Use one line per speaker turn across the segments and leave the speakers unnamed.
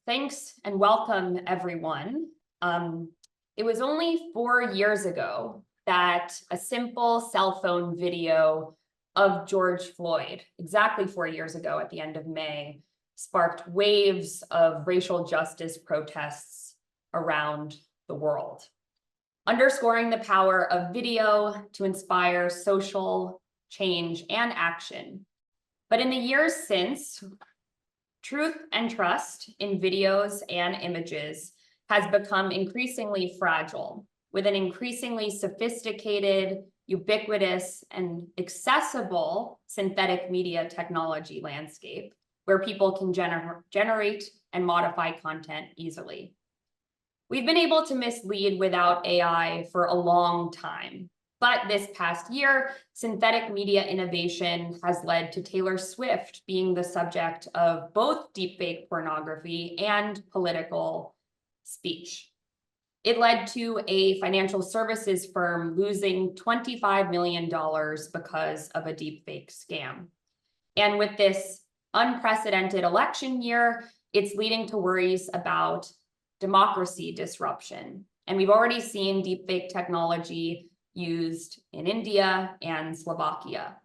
Thanks and welcome, everyone. It was only 4 years ago that a simple cell phone video of George Floyd, exactly 4 years ago at the end of May, sparked waves of racial justice protests around the world, underscoring the power of video to inspire social change and action. But in the years since, truth and trust in videos and images has become increasingly fragile, with an increasingly sophisticated, ubiquitous, and accessible synthetic media technology landscape where people can generate and modify content easily. We've been able to mislead without AI for a long time, but this past year, synthetic media innovation has led to Taylor Swift being the subject of both deepfake pornography and political speech. It led to a financial services firm losing $25 million because of a deepfake scam. And with this unprecedented election year, it's leading to worries about democracy disruption. And we've already seen deepfake technology used in India and Slovakia.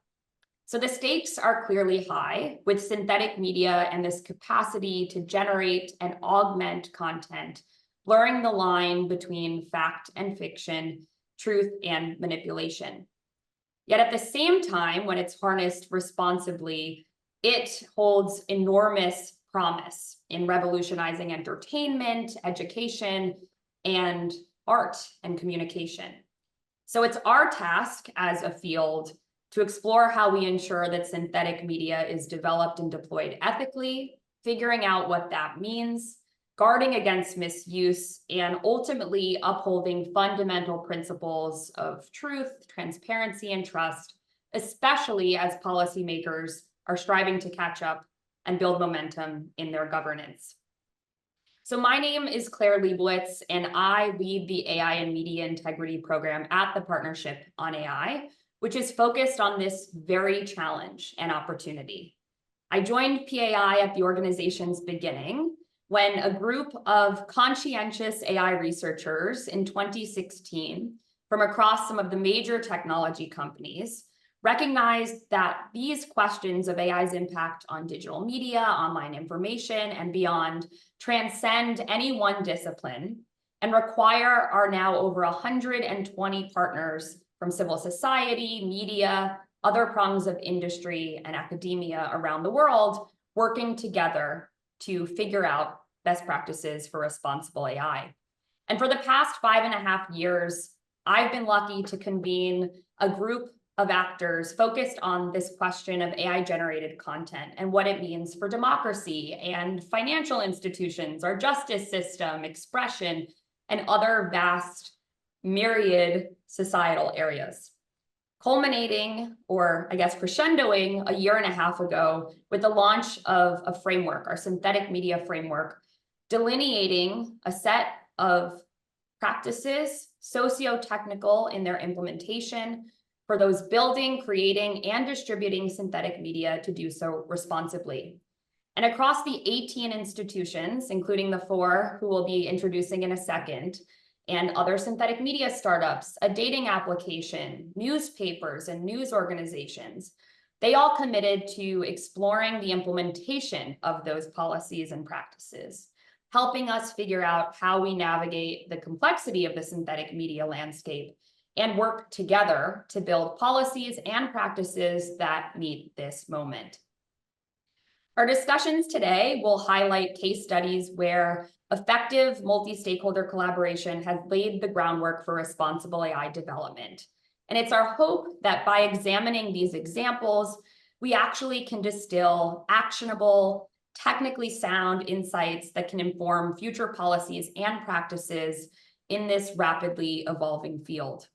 So the stakes are clearly high with synthetic media and this capacity to generate and augment content, blurring the line between fact and fiction, truth and manipulation. Yet at the same time, when it's harnessed responsibly, it holds enormous promise in revolutionizing entertainment, education, and art and communication. So it's our task as a field to explore how we ensure that synthetic media is developed and deployed ethically, figuring out what that means, guarding against misuse, and ultimately upholding fundamental principles of truth, transparency, and trust, especially as policymakers are striving to catch up and build momentum in their governance. So my name is Claire Leibowicz, and I lead the AI and Media Integrity program at the Partnership on AI, which is focused on this very challenge and opportunity. I joined PAI at the organization's beginning when a group of conscientious AI researchers in 2016 from across some of the major technology companies recognized that these questions of AI's impact on digital media, online information, and beyond transcend any one discipline and require our now over 120 partners from civil society, media, other prongs of industry, and academia around the world working together to figure out best practices for responsible AI. And for the past 5.5 years, I've been lucky to convene a group of actors focused on this question of AI-generated content and what it means for democracy and financial institutions, our justice system, expression, and other vast myriad societal areas. Culminating, or I guess crescendoing, a 1.5 years ago with the launch of a framework, our synthetic media framework, delineating a set of practices, socio-technical in their implementation, for those building, creating, and distributing synthetic media to do so responsibly. And across the 18 institutions, including the 4 who we'll be introducing in a second, and other synthetic media startups, a dating application, newspapers, and news organizations, they all committed to exploring the implementation of those policies and practices, helping us figure out how we navigate the complexity of the synthetic media landscape and work together to build policies and practices that meet this moment. Our discussions today will highlight case studies where effective multi-stakeholder collaboration has laid the groundwork for responsible AI development. And it's our hope that by examining these examples, we actually can distill actionable, technically sound insights that can inform future policies and practices in this rapidly evolving field.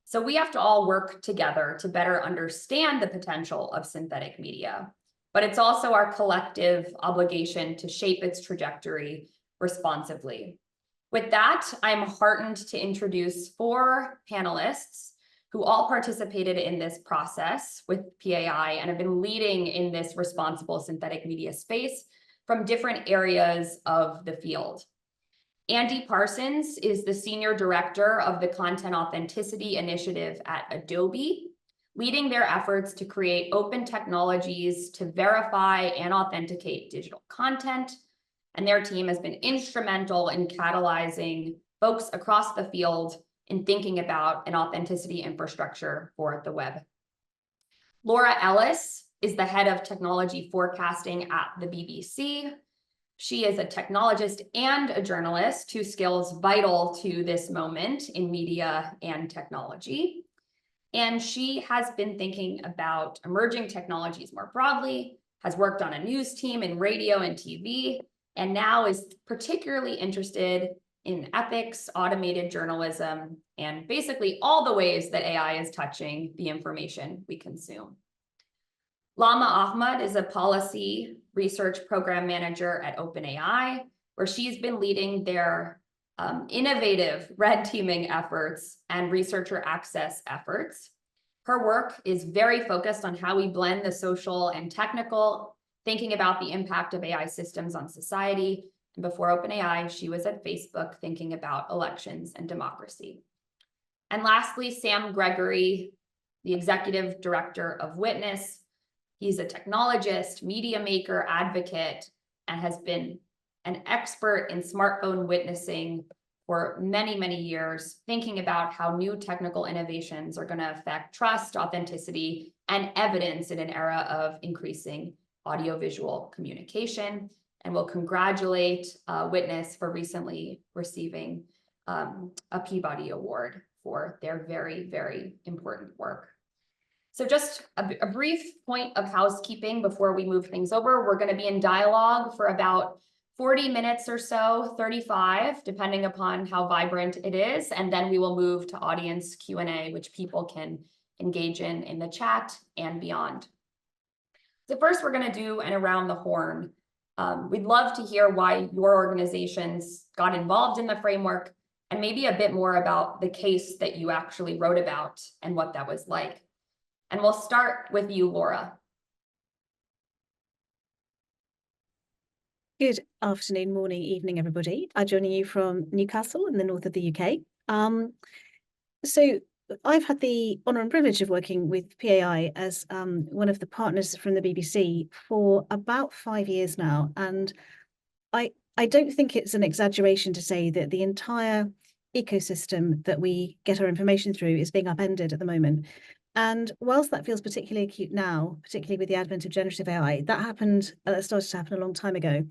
So we have to all work together to better understand the potential of synthetic media, but it's also our collective obligation to shape its trajectory responsibly. With that, I'm heartened to introduce 4 panelists who all participated in this process with PAI and have been leading in this responsible synthetic media space from different areas of the field. Andy Parsons is the Senior Director of the Content Authenticity Initiative at Adobe, leading their efforts to create open technologies to verify and authenticate digital content. And their team has been instrumental in catalyzing folks across the field in thinking about an authenticity infrastructure for the web. Laura Ellis is the head of technology forecasting at the BBC. She is a technologist and a journalist, two skills vital to this moment in media and technology. And she has been thinking about emerging technologies more broadly, has worked on a news team in radio and TV, and now is particularly interested in ethics, automated journalism, and basically all the ways that AI is touching the information we consume. Lama Ahmad is a policy research program manager at OpenAI, where she's been leading their innovative red teaming efforts and researcher access efforts. Her work is very focused on how we blend the social and technical, thinking about the impact of AI systems on society. And before OpenAI, she was at Facebook thinking about elections and democracy. And lastly, Sam Gregory, the executive director of Witness. He's a technologist, media maker, advocate, and has been an expert in smartphone witnessing for many, many years, thinking about how new technical innovations are going to affect trust, authenticity, and evidence in an era of increasing audiovisual communication. And we'll congratulate Witness for recently receiving a Peabody Award for their very, very important work. So just a brief point of housekeeping before we move things over. We're going to be in dialogue for about 40 minutes or so, 35, depending upon how vibrant it is. And then we will move to audience Q&A, which people can engage in the chat and beyond. So first, we're going to do an around the horn. We'd love to hear why your organizations got involved in the framework and maybe a bit more about the case that you actually wrote about and what that was like. And we'll start with you, Laura.
Good afternoon, morning, evening, everybody. I'm joining you from Newcastle in the north of the UK. So I've had the honour and privilege of working with PAI as one of the partners from the BBC for about 5 years now. And I don't think it's an exaggeration to say that the entire ecosystem that we get our information through is being upended at the moment. And whilst that feels particularly acute now, particularly with the advent of generative AI, that started to happen a long time ago.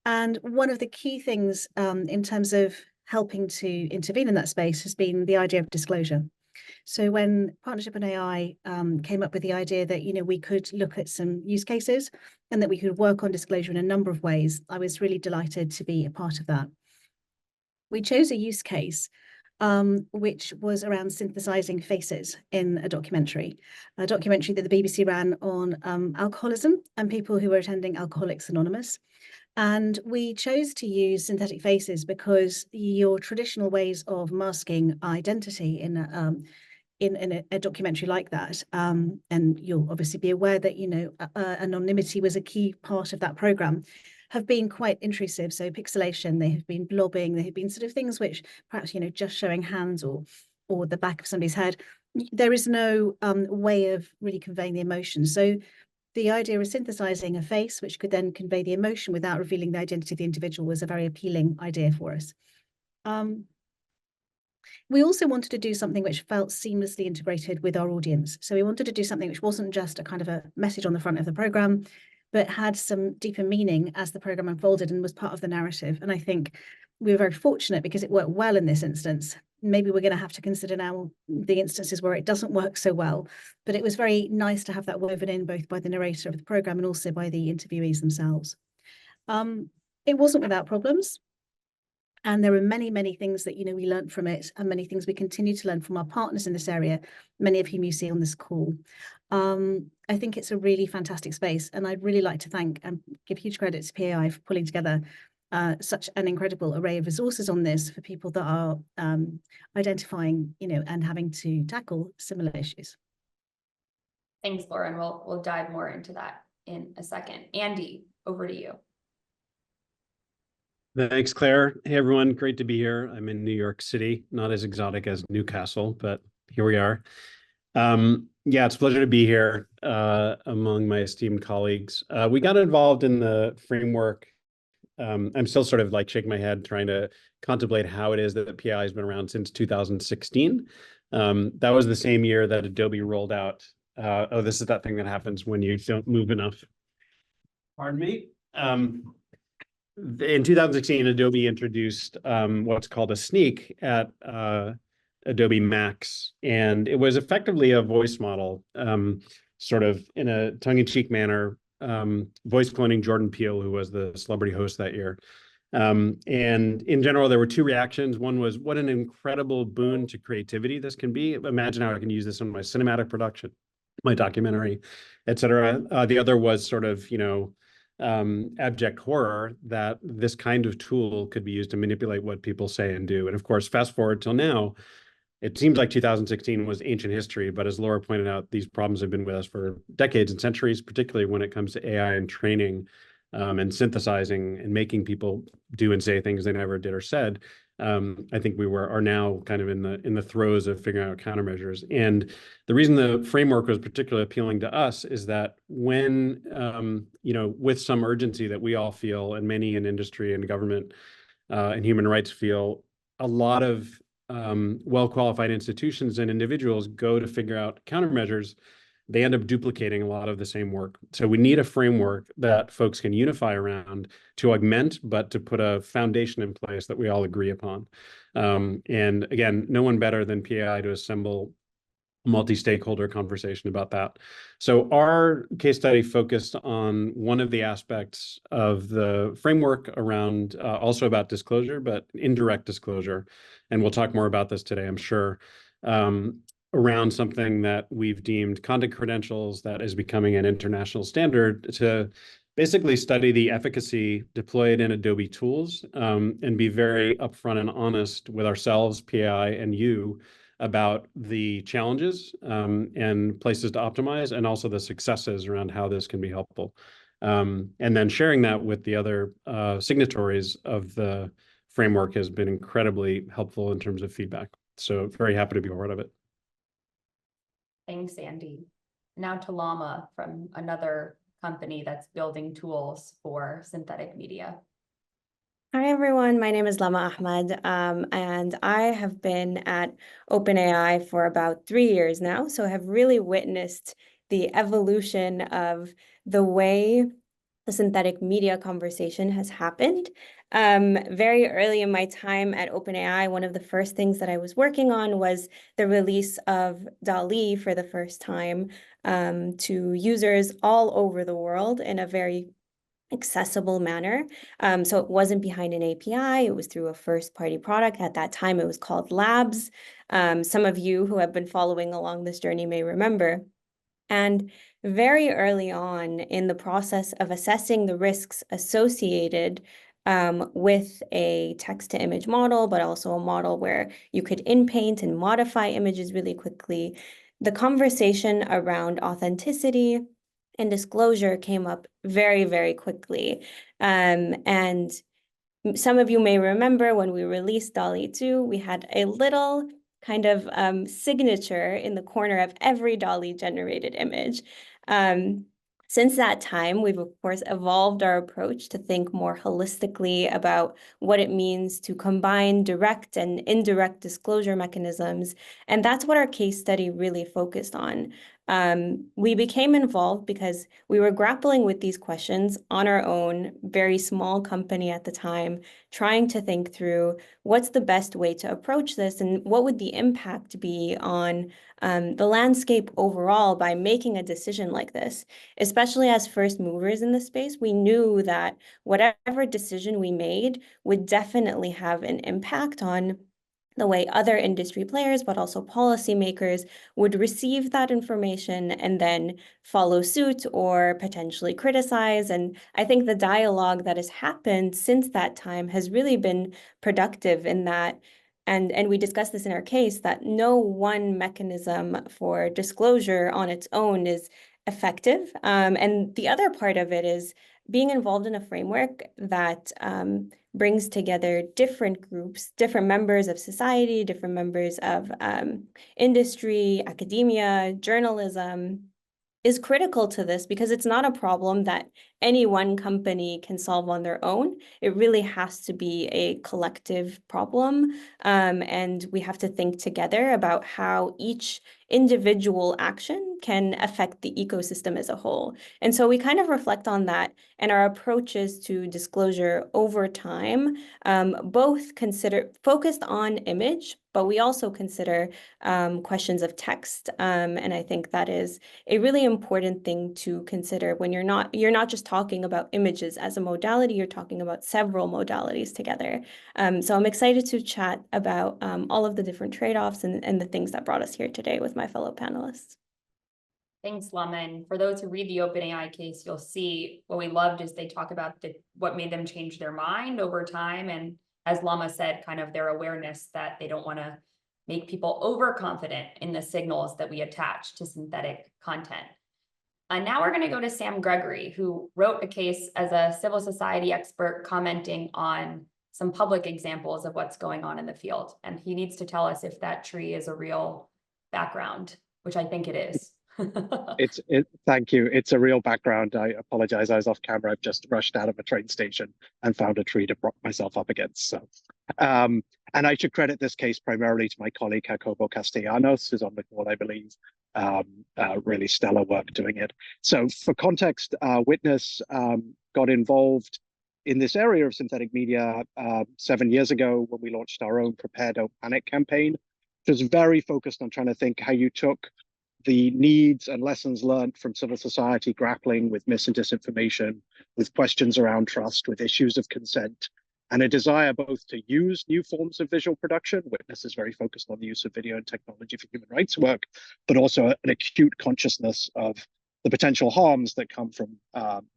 And one of the key things in terms of helping to intervene in that space has been the idea of disclosure. So when Partnership on AI came up with the idea that, we could look at some use cases and that we could work on disclosure in a number of ways, I was really delighted to be a part of that. We chose a use case which was around synthesizing faces in a documentary that the BBC ran on alcoholism and people who were attending Alcoholics Anonymous. And we chose to use synthetic faces because your traditional ways of masking identity in a documentary like that, and you'll obviously be aware that, anonymity was a key part of that program, have been quite intrusive. So pixelation, they have been blobbing, they have been sort of things which perhaps, just showing hands or the back of somebody's head. There is no way of really conveying the emotion. So the idea of synthesizing a face, which could then convey the emotion without revealing the identity of the individual, was a very appealing idea for us. We also wanted to do something which felt seamlessly integrated with our audience. So we wanted to do something which wasn't just a kind of a message on the front of the program, but had some deeper meaning as the program unfolded and was part of the narrative. And I think we were very fortunate because it worked well in this instance. Maybe we're going to have to consider now the instances where it doesn't work so well, but it was very nice to have that woven in both by the narrator of the program and also by the interviewees themselves. It wasn't without problems. And there are many, many things that, we learned from it and many things we continue to learn from our partners in this area, many of whom you see on this call. I think it's a really fantastic space. And I'd really like to thank and give huge credit to PAI for pulling together such an incredible array of resources on this for people that are identifying, and having to tackle similar issues.
Thanks, Laura, and we'll dive more into that in a second. Andy, over to you.
Thanks, Claire. Hey, everyone. Great to be here. I'm in New York City, not as exotic as Newcastle, but here we are. Yeah, it's a pleasure to be here among my esteemed colleagues. We got involved in the framework. I'm still sort of like shaking my head trying to contemplate how it is that PI has been around since 2016. That was the same year that Adobe rolled out. Oh, this is that thing that happens when you don't move enough. Pardon me. In 2016, Adobe introduced what's called a sneak at Adobe Max, and it was effectively a voice model, sort of in a tongue-in-cheek manner, voice cloning Jordan Peele, who was the celebrity host that year. And in general, there were two reactions. One was, what an incredible boon to creativity this can be. Imagine how I can use this in my cinematic production, my documentary, et cetera. The other was sort of, abject horror that this kind of tool could be used to manipulate what people say and do. And of course, fast forward till now, it seems like 2016 was ancient history, but as Laura pointed out, these problems have been with us for decades and centuries, particularly when it comes to AI and training and synthesizing and making people do and say things they never did or said. I think are now kind of in the throes of figuring out countermeasures. And the reason the framework was particularly appealing to us is that when, with some urgency that we all feel, and many in industry and government and human rights feel, a lot of well-qualified institutions and individuals go to figure out countermeasures, they end up duplicating a lot of the same work. So we need a framework that folks can unify around to augment, but to put a foundation in place that we all agree upon. And again, no one better than PAI to assemble multi-stakeholder conversation about that. So our case study focused on one of the aspects of the framework around also about disclosure, but indirect disclosure. And we'll talk more about this today, I'm sure, around something that we've deemed content credentials that is becoming an international standard to basically study the efficacy deployed in Adobe tools and be very upfront and honest with ourselves, PAI, and you about the challenges and places to optimize, and also the successes around how this can be helpful. And then sharing that with the other signatories of the framework has been incredibly helpful in terms of feedback. So very happy to be a part of it.
Thanks, Andy. Now to Lama from another company that's building tools for synthetic media.
Hi, everyone. My name is Lama Ahmad, and I have been at OpenAI for about 3 years now, so I have really witnessed the evolution of the way the synthetic media conversation has happened. Very early in my time at OpenAI, one of the first things that I was working on was the release of DALL-E for the first time to users all over the world in a very accessible manner. So it wasn't behind an API, it was through a first-party product. At that time, it was called Labs. Some of you who have been following along this journey may remember. And very early on in the process of assessing the risks associated with a text-to-image model, but also a model where you could in-paint and modify images really quickly, the conversation around authenticity and disclosure came up very, very quickly. And some of you may remember when we released DALL-E 2, we had a little kind of signature in the corner of every DALL-E generated image. Since that time, we've of course evolved our approach to think more holistically about what it means to combine direct and indirect disclosure mechanisms. And that's what our case study really focused on. We became involved because we were grappling with these questions on our own, very small company at the time, trying to think through what's the best way to approach this and what would the impact be on the landscape overall by making a decision like this. Especially as first movers in the space, we knew that whatever decision we made would definitely have an impact on the way other industry players, but also policymakers, would receive that information and then follow suit or potentially criticize. And I think the dialogue that has happened since that time has really been productive in that, and we discussed this in our case, that no one mechanism for disclosure on its own is effective. And the other part of it is being involved in a framework that brings together different groups, different members of society, different members of industry, academia, journalism, is critical to this, because it's not a problem that any one company can solve on their own. It really has to be a collective problem. And we have to think together about how each individual action can affect the ecosystem as a whole. And so we kind of reflect on that, and our approaches to disclosure over time, both focused on image, but we also consider questions of text. And I think that is a really important thing to consider when you're not just talking about images as a modality, you're talking about several modalities together. So I'm excited to chat about all of the different trade-offs and the things that brought us here today with my fellow panelists.
Thanks, Lama. And for those who read the OpenAI case, you'll see what we loved is they talk about what made them change their mind over time. And as Lama said, kind of their awareness that they don't want to make people overconfident in the signals that we attach to synthetic content. Now we're going to go to Sam Gregory, who wrote a case as a civil society expert commenting on some public examples of what's going on in the field. And he needs to tell us if that tree is a real background, which I think it is.
Thank you. It's a real background. I apologize. I was off camera. I've just rushed out of a train station and found a tree to prop myself up against. So, and I should credit this case primarily to my colleague Jacobo Castellanos, who's on the call, I believe. Really stellar work doing it. So, for context, Witness got involved in this area of synthetic media 7 years ago when we launched our own Prepare Don't Panic campaign, which was very focused on trying to think how you took the needs and lessons learned from civil society grappling with mis and disinformation, with questions around trust, with issues of consent, and a desire both to use new forms of visual production. Witness is very focused on the use of video and technology for human rights work, but also an acute consciousness of the potential harms that come from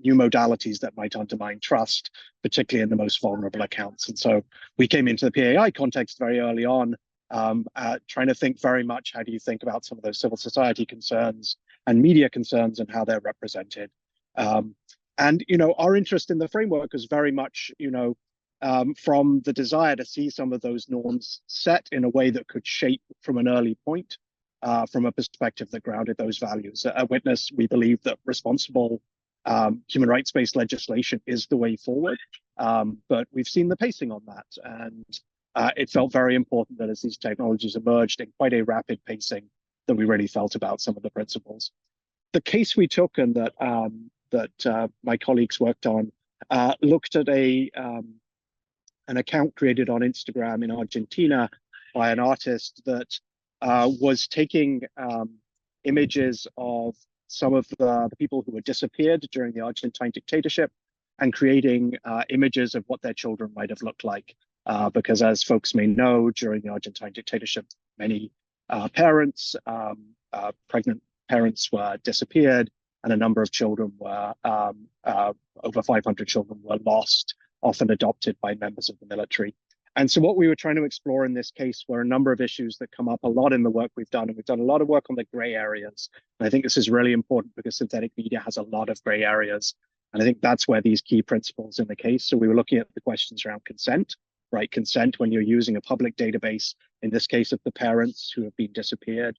new modalities that might undermine trust, particularly in the most vulnerable accounts. And so we came into the PAI context very early on, trying to think very much, how do you think about some of those civil society concerns and media concerns and how they're represented. And, our interest in the framework is very much, from the desire to see some of those norms set in a way that could shape from an early point, from a perspective that grounded those values. At Witness, we believe that responsible human rights-based legislation is the way forward, but we've seen the pacing on that. And it felt very important that as these technologies emerged in quite a rapid pacing, that we really felt about some of the principles. The case we took and that my colleagues worked on looked at an account created on Instagram in Argentina by an artist that was taking images of some of the people who were disappeared during the Argentine dictatorship and creating images of what their children might have looked like. Because as folks may know, during the Argentine dictatorship, many pregnant parents were disappeared, and a number of children were, over 500 children were lost, often adopted by members of the military. And so what we were trying to explore in this case were a number of issues that come up a lot in the work we've done, and we've done a lot of work on the gray areas. And I think this is really important because synthetic media has a lot of gray areas. And I think that's where these key principles in the case. So we were looking at the questions around consent. Right, consent when you're using a public database, in this case of the parents who have been disappeared,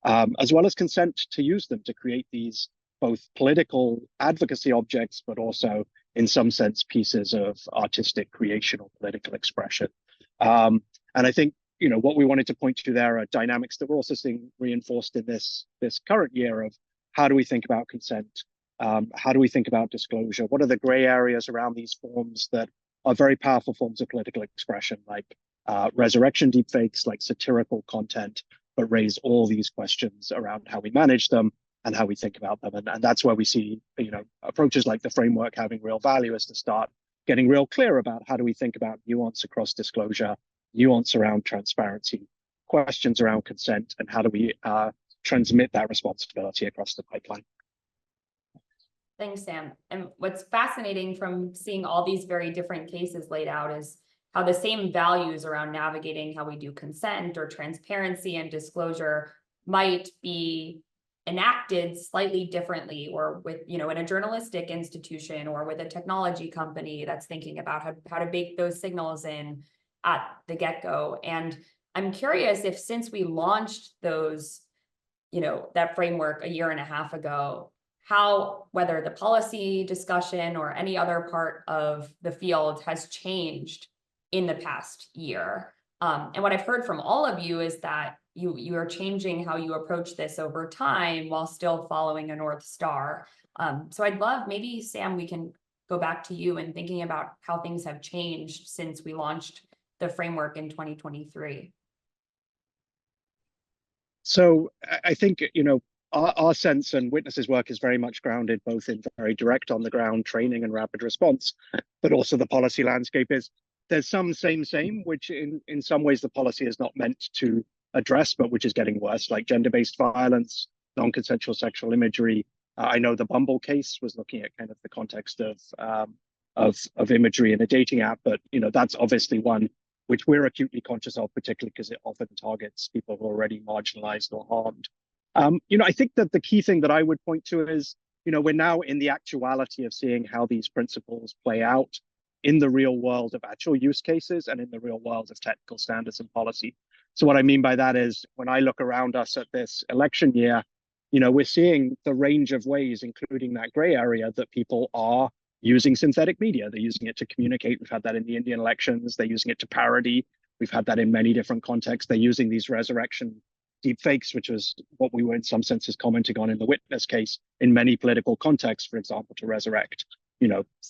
as well as consent to use them to create these both political advocacy objects, but also in some sense pieces of artistic creation or political expression. And I think what we wanted to point to there are dynamics that we're also seeing reinforced in this current year of how do we think about consent, how do we think about disclosure, what are the gray areas around these forms that are very powerful forms of political expression, like resurrection deepfakes, like satirical content, but raise all these questions around how we manage them and how we think about them. And that's where we see, approaches like the framework having real value, is to start getting real clear about how do we think about nuance across disclosure, nuance around transparency, questions around consent, and how do we transmit that responsibility across the pipeline.
Thanks, Sam. And what's fascinating from seeing all these very different cases laid out is how the same values around navigating how we do consent or transparency and disclosure might be enacted slightly differently, or with, in a journalistic institution or with a technology company that's thinking about how to bake those signals in at the get-go. And I'm curious if, since we launched those, that framework a year and a half ago, how, whether the policy discussion or any other part of the field has changed in the past year. And what I've heard from all of you is that you are changing how you approach this over time while still following a North Star. So I'd love, maybe Sam, we can go back to you and thinking about how things have changed since we launched the framework in 2023.
So I think, our sense and Witness's work is very much grounded both in very direct on the ground training and rapid response, but also the policy landscape is there's some same, which in some ways the policy is not meant to address, but which is getting worse, like gender-based violence, non-consensual sexual imagery. I know the Bumble case was looking at kind of the context of imagery in a dating app, but that's obviously one which we're acutely conscious of, particularly because it often targets people who are already marginalized or harmed. I think that the key thing that I would point to is, we're now in the actuality of seeing how these principles play out in the real world of actual use cases and in the real world of technical standards and policy. So what I mean by that is, when I look around us at this election year, we're seeing the range of ways, including that gray area, that people are using synthetic media. They're using it to communicate. We've had that in the Indian elections. They're using it to parody. We've had that in many different contexts. They're using these resurrection deepfakes, which was what we were in some senses commenting on in the Witness case, in many political contexts, for example, to resurrect,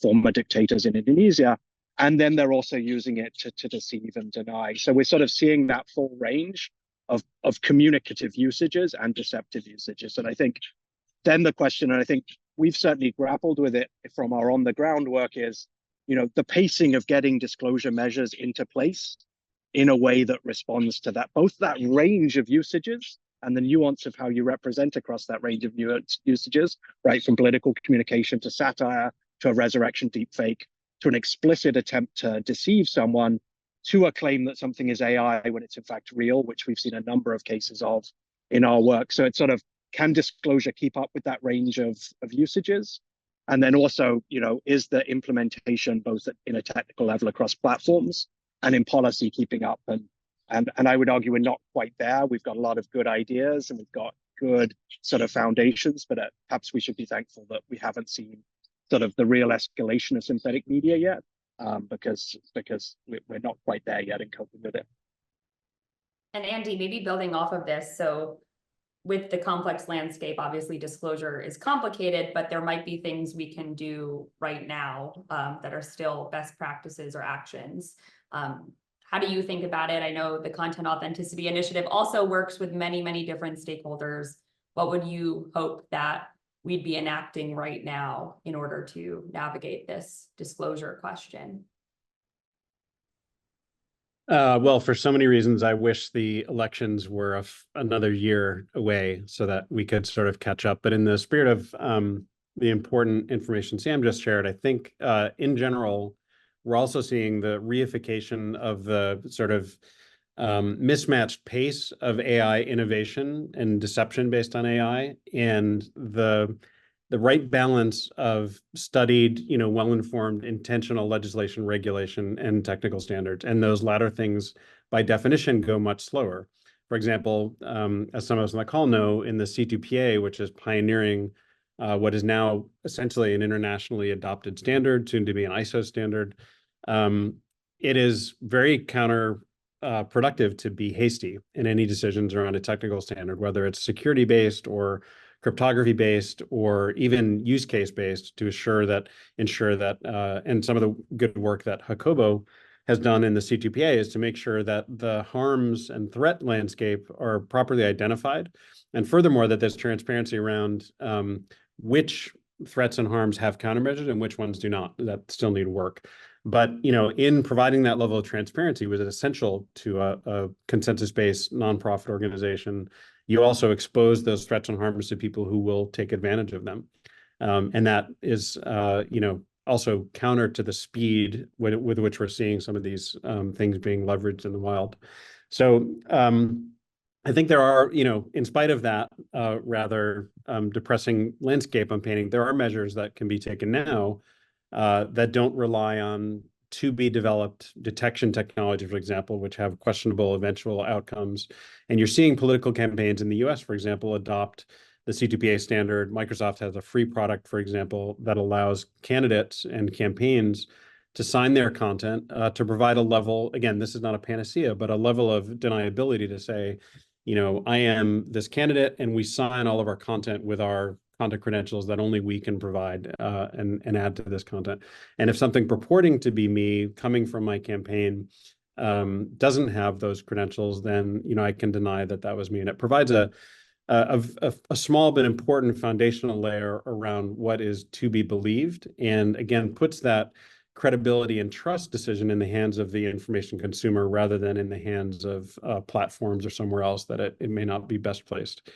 former dictators in Indonesia. And then they're also using it to deceive and deny. So we're sort of seeing that full range of communicative usages and deceptive usages. And I think then the question, and I think we've certainly grappled with it from our on the ground work, is, the pacing of getting disclosure measures into place in a way that responds to that, both that range of usages and the nuance of how you represent across that range of usages, right? From political communication to satire, to a resurrection deepfake, to an explicit attempt to deceive someone, to a claim that something is AI when it's in fact real, which we've seen a number of cases of in our work. So it's sort of, can disclosure keep up with that range of usages? And then also, is the implementation both in a technical level across platforms and in policy keeping up? And I would argue we're not quite there. We've got a lot of good ideas and we've got good sort of foundations, but perhaps we should be thankful that we haven't seen sort of the real escalation of synthetic media yet, because we're not quite there yet in coping with it.
And Andy, maybe building off of this, so with the complex landscape, obviously disclosure is complicated, but there might be things we can do right now that are still best practices or actions. How do you think about it? I know the Content Authenticity Initiative also works with many, many different stakeholders. What would you hope that we'd be enacting right now in order to navigate this disclosure question?
Well, for so many reasons, I wish the elections were another year away so that we could sort of catch up. But in the spirit of the important information Sam just shared, I think in general, we're also seeing the reification of the sort of mismatched pace of AI innovation and deception based on AI, and the right balance of studied, well-informed, intentional legislation, regulation, and technical standards. And those latter things, by definition, go much slower. For example, as some of us on the call know, in the C2PA, which is pioneering what is now essentially an internationally adopted standard, soon to be an ISO standard, it is very counterproductive to be hasty in any decisions around a technical standard, whether it's security-based or cryptography-based or even use case-based, to ensure that, and some of the good work that Jacobo has done in the C2PA is to make sure that the harms and threat landscape are properly identified. And furthermore, that there's transparency around which threats and harms have countermeasures and which ones do not, that still need work. But, in providing that level of transparency was essential to a consensus-based nonprofit organization. You also expose those threats and harms to people who will take advantage of them. And that is, also counter to the speed with which we're seeing some of these things being leveraged in the wild. So I think there are, in spite of that rather depressing landscape I'm painting, there are measures that can be taken now that don't rely on to be developed detection technology, for example, which have questionable eventual outcomes. And you're seeing political campaigns in the US, for example, adopt the C2PA standard. Microsoft has a free product, for example, that allows candidates and campaigns to sign their content to provide a level, again, this is not a panacea, but a level of deniability to say, I am this candidate and we sign all of our content with our content credentials that only we can provide and add to this content. And if something purporting to be me coming from my campaign doesn't have those credentials, then I can deny that that was me. And it provides a small but important foundational layer around what is to be believed, and again puts that credibility and trust decision in the hands of the information consumer rather than in the hands of platforms or somewhere else that it may not be best placed.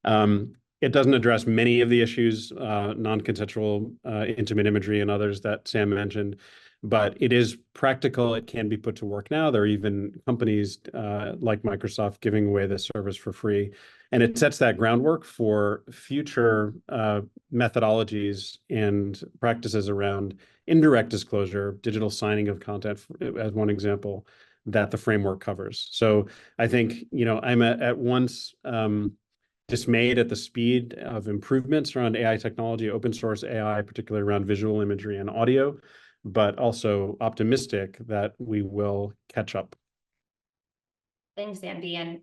It doesn't address many of the issues, non-consensual intimate imagery and others that Sam mentioned, but it is practical. It can be put to work now. There are even companies like Microsoft giving away this service for free. And it sets that groundwork for future methodologies and practices around indirect disclosure, digital signing of content, as one example, that the framework covers. So I think, I'm at once dismayed at the speed of improvements around AI technology, open source AI, particularly around visual imagery and audio, but also optimistic that we will catch up.
Thanks, Andy. And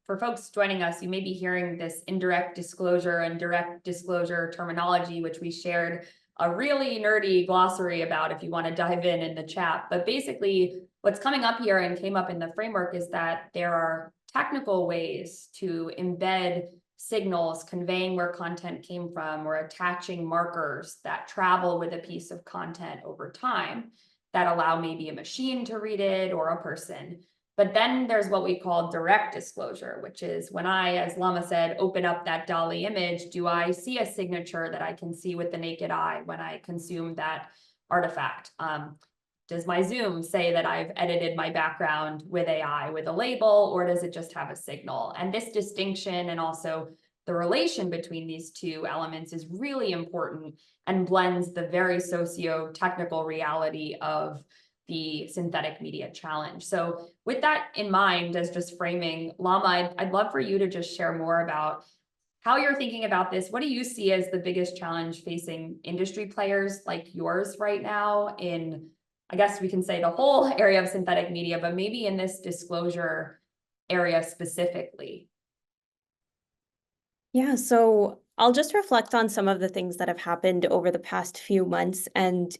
for folks joining us, you may be hearing this indirect disclosure and direct disclosure terminology, which we shared a really nerdy glossary about if you want to dive in the chat. But basically, what's coming up here and came up in the framework is that there are technical ways to embed signals conveying where content came from or attaching markers that travel with a piece of content over time that allow maybe a machine to read it or a person. But then there's what we call direct disclosure, which is when I, as Lama said, open up that DALL-E image, do I see a signature that I can see with the naked eye when I consume that artifact? Does my Zoom say that I've edited my background with AI with a label, or does it just have a signal? And this distinction and also the relation between these two elements is really important and blends the very socio-technical reality of the synthetic media challenge. So with that in mind, as just framing, Lama, I'd love for you to just share more about how you're thinking about this. What do you see as the biggest challenge facing industry players like yours right now in, I guess we can say, the whole area of synthetic media, but maybe in this disclosure area specifically?
Yeah, so I'll just reflect on some of the things that have happened over the past few months. And,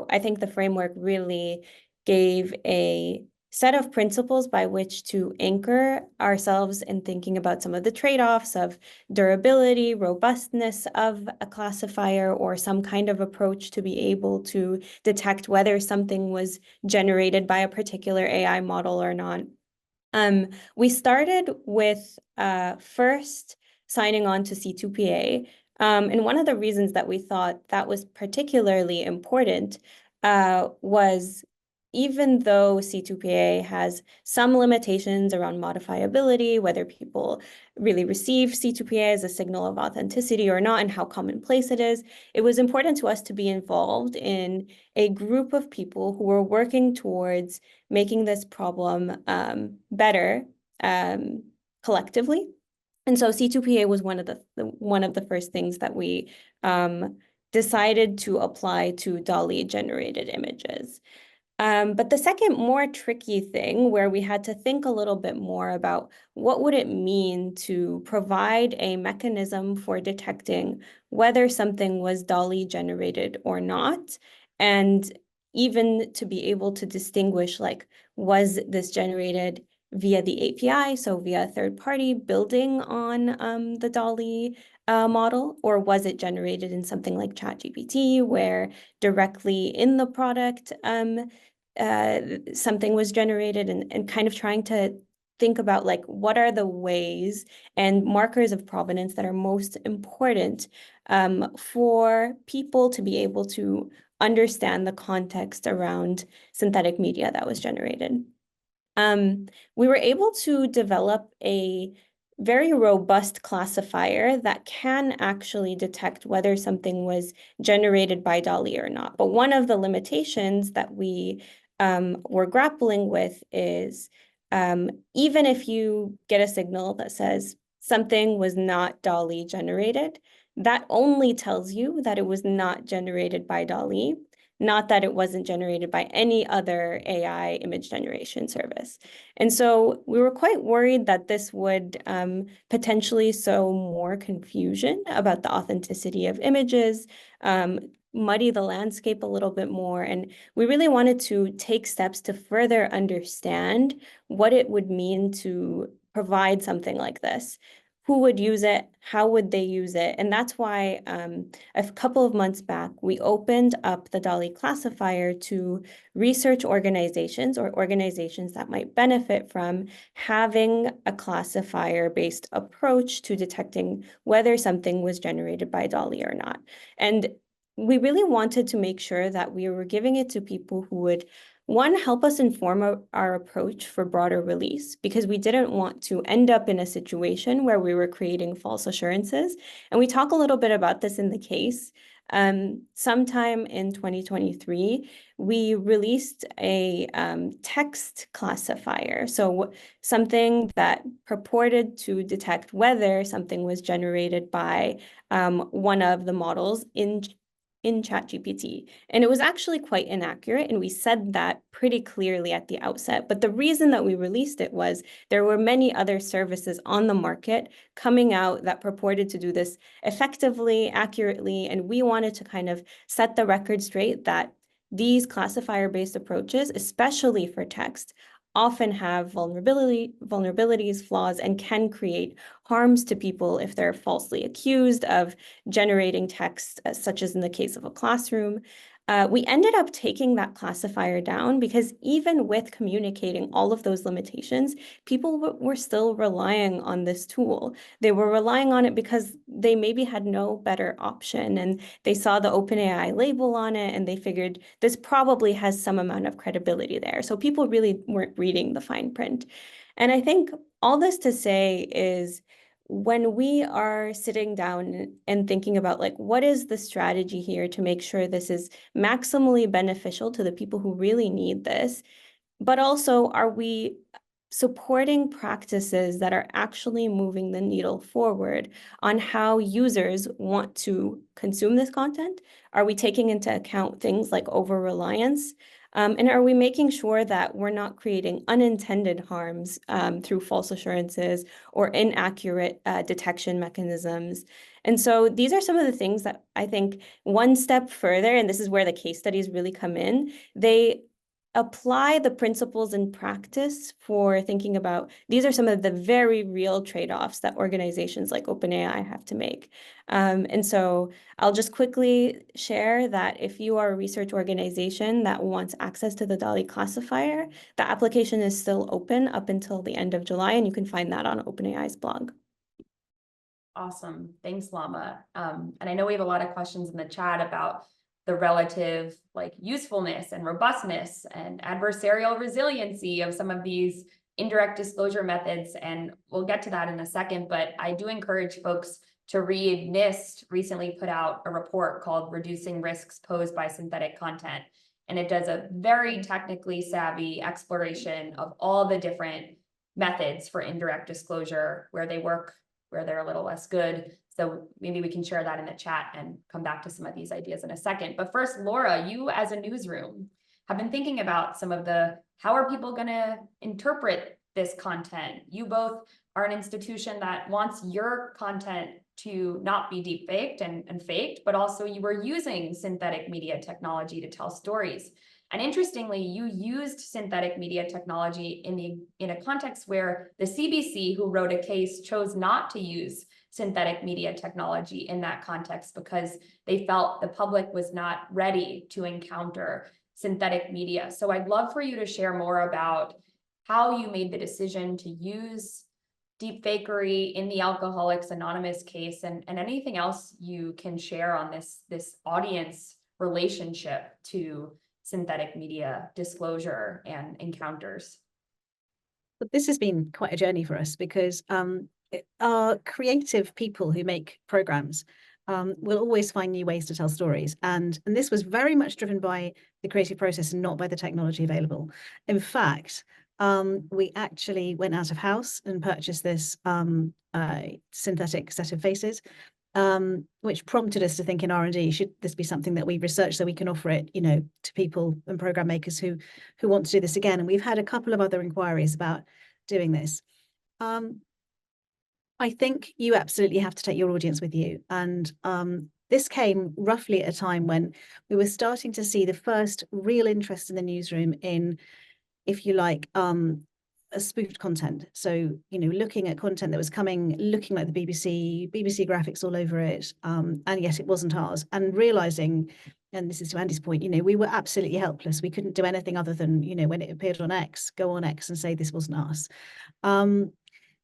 I think the framework really gave a set of principles by which to anchor ourselves in thinking about some of the trade-offs of durability, robustness of a classifier, or some kind of approach to be able to detect whether something was generated by a particular AI model or not. We started with first signing on to C2PA. And one of the reasons that we thought that was particularly important was even though C2PA has some limitations around modifiability, whether people really receive C2PA as a signal of authenticity or not, and how commonplace it is, it was important to us to be involved in a group of people who were working towards making this problem better collectively. And so C2PA was one of the first things that we decided to apply to DALL-E generated images. But the second more tricky thing, where we had to think a little bit more about what would it mean to provide a mechanism for detecting whether something was DALL-E generated or not, and even to be able to distinguish, like, was this generated via the API, so via a third party building on the DALL-E model, or was it generated in something like ChatGPT, where directly in the product something was generated, and kind of trying to think about, like, what are the ways and markers of provenance that are most important for people to be able to understand the context around synthetic media that was generated. we were able to develop a very robust classifier that can actually detect whether something was generated by DALL-E or not. But one of the limitations that we were grappling with is even if you get a signal that says something was not DALL-E generated, that only tells you that it was not generated by DALL-E, not that it wasn't generated by any other AI image generation service. And so we were quite worried that this would potentially sow more confusion about the authenticity of images, muddy the landscape a little bit more. And we really wanted to take steps to further understand what it would mean to provide something like this. Who would use it? How would they use it? And that's why a couple of months back, we opened up the DALL-E classifier to research organizations or organizations that might benefit from having a classifier-based approach to detecting whether something was generated by DALL-E or not. And we really wanted to make sure that we were giving it to people who would, one, help us inform our approach for broader release, because we didn't want to end up in a situation where we were creating false assurances. And we talk a little bit about this in the case. Sometime in 2023, we released a text classifier. So something that purported to detect whether something was generated by one of the models in ChatGPT. And it was actually quite inaccurate. And we said that pretty clearly at the outset. But the reason that we released it was there were many other services on the market coming out that purported to do this effectively, accurately. And we wanted to kind of set the record straight that these classifier-based approaches, especially for text, often have vulnerabilities, flaws, and can create harms to people if they're falsely accused of generating text, such as in the case of a classroom. We ended up taking that classifier down because even with communicating all of those limitations, people were still relying on this tool. They were relying on it because they maybe had no better option, and they saw the OpenAI label on it and they figured this probably has some amount of credibility there. So people really weren't reading the fine print. And I think all this to say is, when we are sitting down and thinking about like, what is the strategy here to make sure this is maximally beneficial to the people who really need this, but also are we supporting practices that are actually moving the needle forward on how users want to consume this content? Are we taking into account things like over-reliance? And are we making sure that we're not creating unintended harms through false assurances or inaccurate detection mechanisms? And so these are some of the things that I think one step further, and this is where the case studies really come in, they apply the principles in practice for thinking about, these are some of the very real trade-offs that organizations like OpenAI have to make. And so I'll just quickly share that if you are a research organization that wants access to the DALL-E classifier, the application is still open up until the end of July, and you can find that on OpenAI's blog.
Awesome. Thanks, Lama. And I know we have a lot of questions in the chat about the relative like usefulness and robustness and adversarial resiliency of some of these indirect disclosure methods. And we'll get to that in a second, but I do encourage folks to read. NIST recently put out a report called Reducing Risks Posed by Synthetic Content. And it does a very technically savvy exploration of all the different methods for indirect disclosure, where they work, where they're a little less good. So maybe we can share that in the chat and come back to some of these ideas in a second. But first, Laura, you as a newsroom have been thinking about some of the, how are people going to interpret this content? You both are an institution that wants your content to not be deep faked and faked, but also you were using synthetic media technology to tell stories. And interestingly, you used synthetic media technology in a context where the CBC, who wrote a case, chose not to use synthetic media technology in that context because they felt the public was not ready to encounter synthetic media. So I'd love for you to share more about how you made the decision to use deepfakery in the Alcoholics Anonymous case, and anything else you can share on this audience relationship to synthetic media disclosure and encounters.
But this has been quite a journey for us because our creative people who make programs will always find new ways to tell stories. And this was very much driven by the creative process and not by the technology available. In fact, we actually went out of house and purchased this synthetic set of faces, which prompted us to think in R&D, should this be something that we research so we can offer it, to people and program makers who want to do this again? And we've had a couple of other inquiries about doing this. I think you absolutely have to take your audience with you. And this came roughly at a time when we were starting to see the first real interest in the newsroom in, if you like, a spoofed content. So, looking at content that was coming, looking like the BBC graphics all over it, and yet it wasn't ours, and realizing, and this is to Andy's point, we were absolutely helpless. We couldn't do anything other than, when it appeared on X, go on X and say this wasn't us.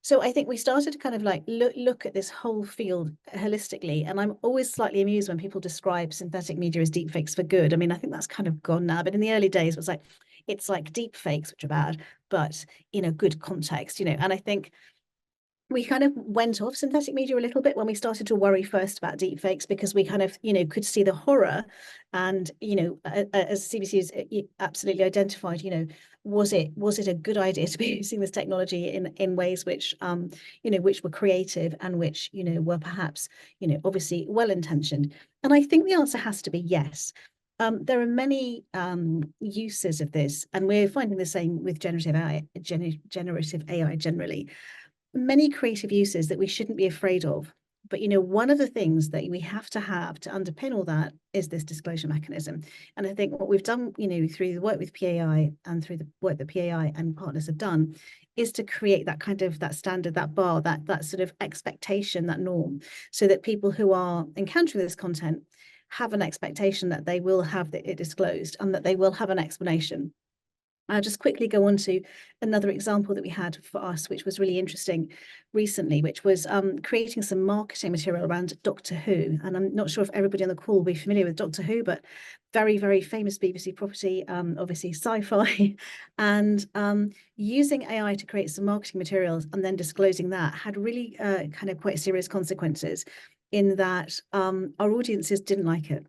So I think we started to kind of like look at this whole field holistically. And I'm always slightly amused when people describe synthetic media as deepfakes for good. I mean, I think that's kind of gone now, but in the early days it was like, it's like deepfakes, which are bad, but in a good context, and I think we kind of went off synthetic media a little bit when we started to worry first about deepfakes, because we kind of, could see the horror. And, as CBC has absolutely identified, was it a good idea to be using this technology in ways which, which were creative and which, were perhaps, obviously well-intentioned? And I think the answer has to be yes. There are many uses of this, and we're finding the same with generative AI generally. Many creative uses that we shouldn't be afraid of. But, one of the things that we have to underpin all that is this disclosure mechanism. And I think what we've done, through the work with PAI and through the work that PAI and partners have done, is to create that kind of that standard, that bar, that sort of expectation, that norm, so that people who are encountering this content have an expectation that they will have it disclosed and that they will have an explanation. I'll just quickly go on to another example that we had for us, which was really interesting recently, which was creating some marketing material around Doctor Who. And I'm not sure if everybody on the call will be familiar with Doctor Who, but very, very famous BBC property, obviously sci-fi. And using AI to create some marketing materials and then disclosing that had really kind of quite serious consequences, in that our audiences didn't like it.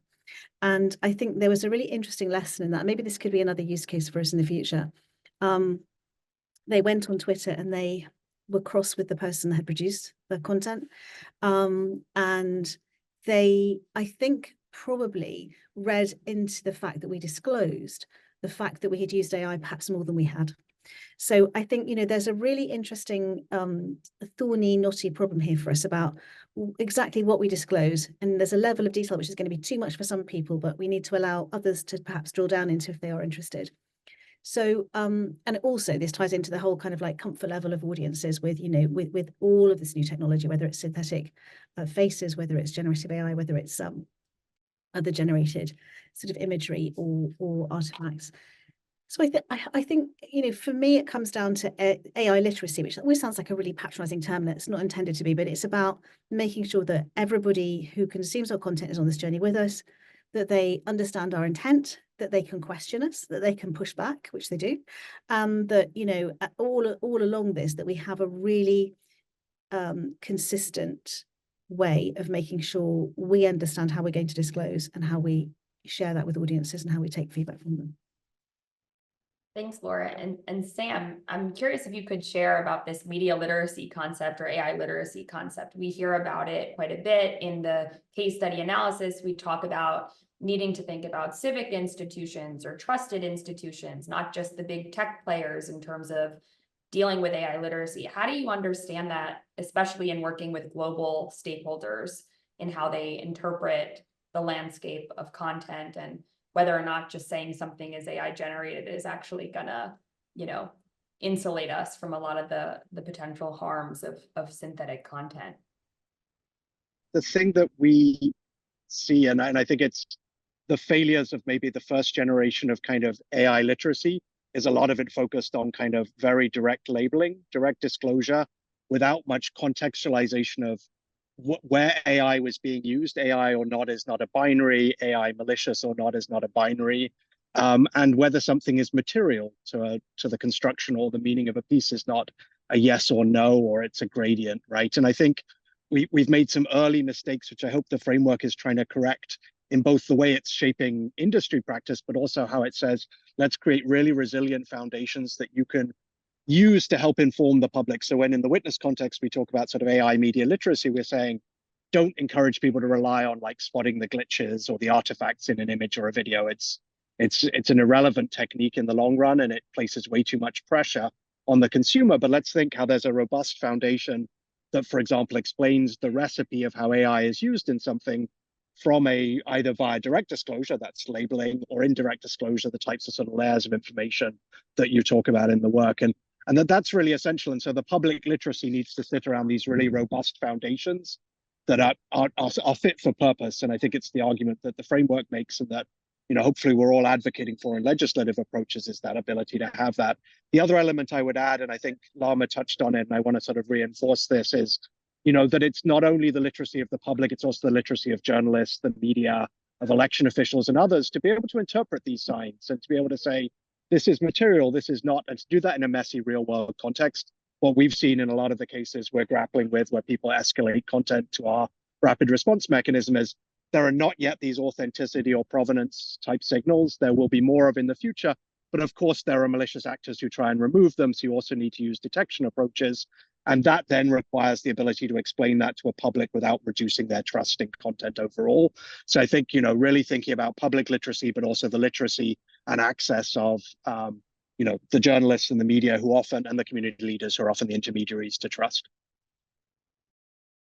And I think there was a really interesting lesson in that. Maybe this could be another use case for us in the future. They went on Twitter and they were cross with the person that had produced the content. And they, I think, probably read into the fact that we disclosed the fact that we had used AI perhaps more than we had. So I think, there's a really interesting, thorny, knotty problem here for us about exactly what we disclose. And there's a level of detail which is going to be too much for some people, but we need to allow others to perhaps drill down into if they are interested. So, and also this ties into the whole kind of like comfort level of audiences with, with all of this new technology, whether it's synthetic faces, whether it's generative AI, whether it's other generated sort of imagery or artifacts. So I think, for me, it comes down to AI literacy, which always sounds like a really patronizing term that's not intended to be, but it's about making sure that everybody who consumes our content is on this journey with us, that they understand our intent, that they can question us, that they can push back, which they do, that, all along this, that we have a really consistent way of making sure we understand how we're going to disclose and how we share that with audiences and how we take feedback from them.
Thanks, Laura. And Sam, I'm curious if you could share about this media literacy concept or AI literacy concept. We hear about it quite a bit in the case study analysis. We talk about needing to think about civic institutions or trusted institutions, not just the big tech players in terms of dealing with AI literacy. How do you understand that, especially in working with global stakeholders in how they interpret the landscape of content, and whether or not just saying something is AI generated is actually gonna, insulate us from a lot of the potential harms of synthetic content?
The thing that we see, and I think it's the failures of maybe the first generation of kind of AI literacy, is a lot of it focused on kind of very direct labeling, direct disclosure, without much contextualization of where AI was being used. AI or not is not a binary. AI malicious or not is not a binary. And whether something is material to the construction or the meaning of a piece is not a yes or no, or it's a gradient, right? And I think we've made some early mistakes, which I hope the framework is trying to correct in both the way it's shaping industry practice, but also how it says, let's create really resilient foundations that you can use to help inform the public. So when in the witness context, we talk about sort of AI media literacy, we're saying, don't encourage people to rely on like spotting the glitches or the artifacts in an image or a video. It's an irrelevant technique in the long run, and it places way too much pressure on the consumer. But let's think how there's a robust foundation that, for example, explains the recipe of how AI is used in something from either via direct disclosure, that's labeling, or indirect disclosure, the types of sort of layers of information that you talk about in the work. And that's really essential. And so the public literacy needs to sit around these really robust foundations that are fit for purpose. And I think it's the argument that the framework makes, and that, you know, hopefully we're all advocating for in legislative approaches, is that ability to have that. The other element I would add, and I think Lama touched on it, and I want to sort of reinforce this, is, you know, that it's not only the literacy of the public, it's also the literacy of journalists, the media, of election officials and others, to be able to interpret these signs and to be able to say, this is material, this is not, and to do that in a messy real world context. What we've seen in a lot of the cases we're grappling with, where people escalate content to our rapid response mechanism, is there are not yet these authenticity or provenance type signals. There will be more of in the future, but of course there are malicious actors who try and remove them. So you also need to use detection approaches. And that then requires the ability to explain that to a public without reducing their trust in content overall. So I think, you know, really thinking about public literacy, but also the literacy and access of, you know, the journalists and the media who often, and the community leaders who are often the intermediaries to trust.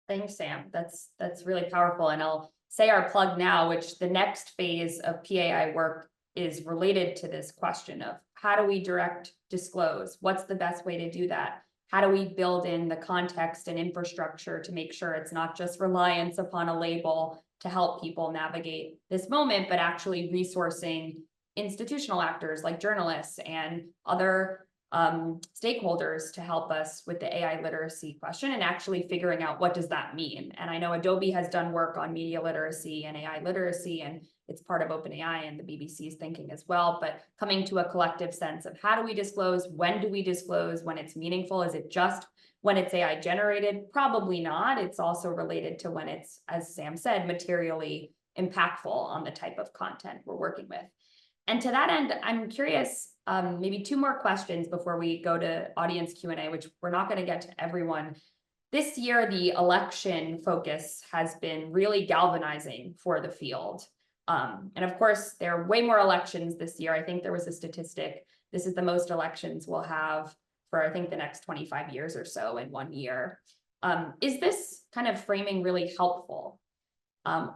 Thanks, Sam. That's really powerful. And I'll say our plug now, which the next phase of PAI work is related to this question of how do we direct disclose? What's the best way to do that? How do we build in the context and infrastructure to make sure it's not just reliance upon a label to help people navigate this moment, but actually resourcing institutional actors like journalists and other stakeholders to help us with the AI literacy question, and actually figuring out what does that mean. And I know Adobe has done work on media literacy and AI literacy, and it's part of OpenAI and the BBC's thinking as well, but coming to a collective sense of how do we disclose, when do we disclose, when it's meaningful? Is it just when it's AI generated? Probably not. It's also related to when it's, as Sam said, materially impactful on the type of content we're working with. And to that end, I'm curious, maybe two more questions before we go to audience Q&A, which we're not going to get to everyone. This year, the election focus has been really galvanizing for the field. And of course, there are way more elections this year. I think there was a statistic. This is the most elections we'll have for, I think, the next 25 years or so in 1 year. Is this kind of framing really helpful?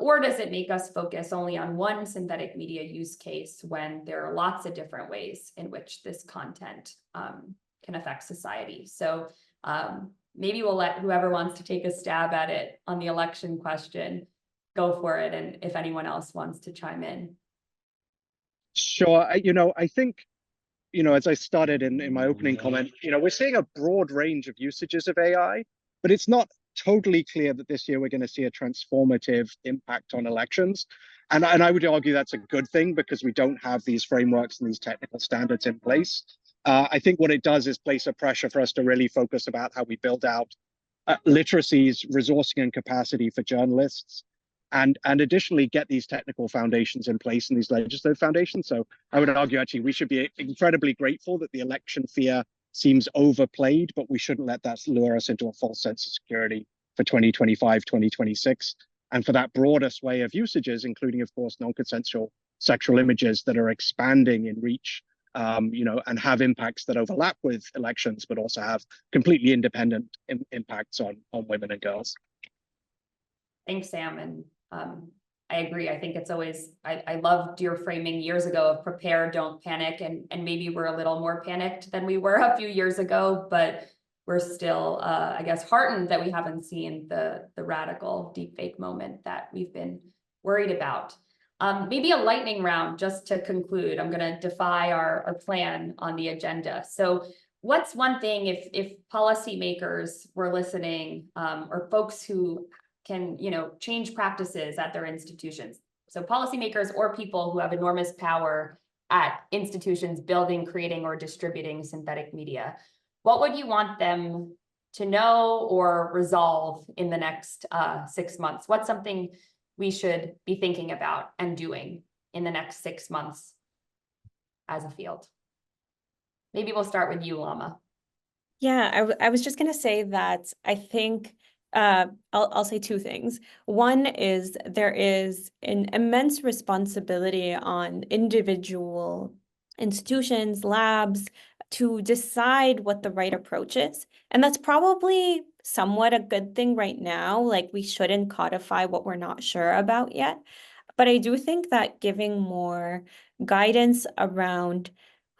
Or does it make us focus only on one synthetic media use case when there are lots of different ways in which this content can affect society? So maybe we'll let whoever wants to take a stab at it on the election question go for it, and if anyone else wants to chime in.
Sure. I think, as I started in my opening comment, we're seeing a broad range of usages of AI, but it's not totally clear that this year we're going to see a transformative impact on elections. And I would argue that's a good thing, because we don't have these frameworks and these technical standards in place. I think what it does is place a pressure for us to really focus about how we build out literacies, resourcing and capacity for journalists, and additionally get these technical foundations in place and these legislative foundations. So I would argue actually we should be incredibly grateful that the election fear seems overplayed, but we shouldn't let that lure us into a false sense of security for 2025, 2026. And for that broader sway of usages, including, of course, non-consensual sexual images that are expanding in reach, and have impacts that overlap with elections, but also have completely independent impacts on women and girls.
Thanks, Sam. And I agree. I think it's always, I loved your framing years ago of prepare, don't panic. And maybe we're a little more panicked than we were a few years ago, but we're still, I guess, heartened that we haven't seen the radical deepfake moment that we've been worried about. Maybe a lightning round just to conclude. I'm going to defy our plan on the agenda. So what's one thing, if policymakers were listening, or folks who can, change practices at their institutions. So policymakers or people who have enormous power at institutions building, creating, or distributing synthetic media, what would you want them to know or resolve in the next 6 months? What's something we should be thinking about and doing in the next 6 months as a field? Maybe we'll start with you, Lama.
Yeah, I was just going to say that I think I'll say two things. One is there is an immense responsibility on individual institutions, labs, to decide what the right approach is. And that's probably somewhat a good thing right now. Like, we shouldn't codify what we're not sure about yet. But I do think that giving more guidance around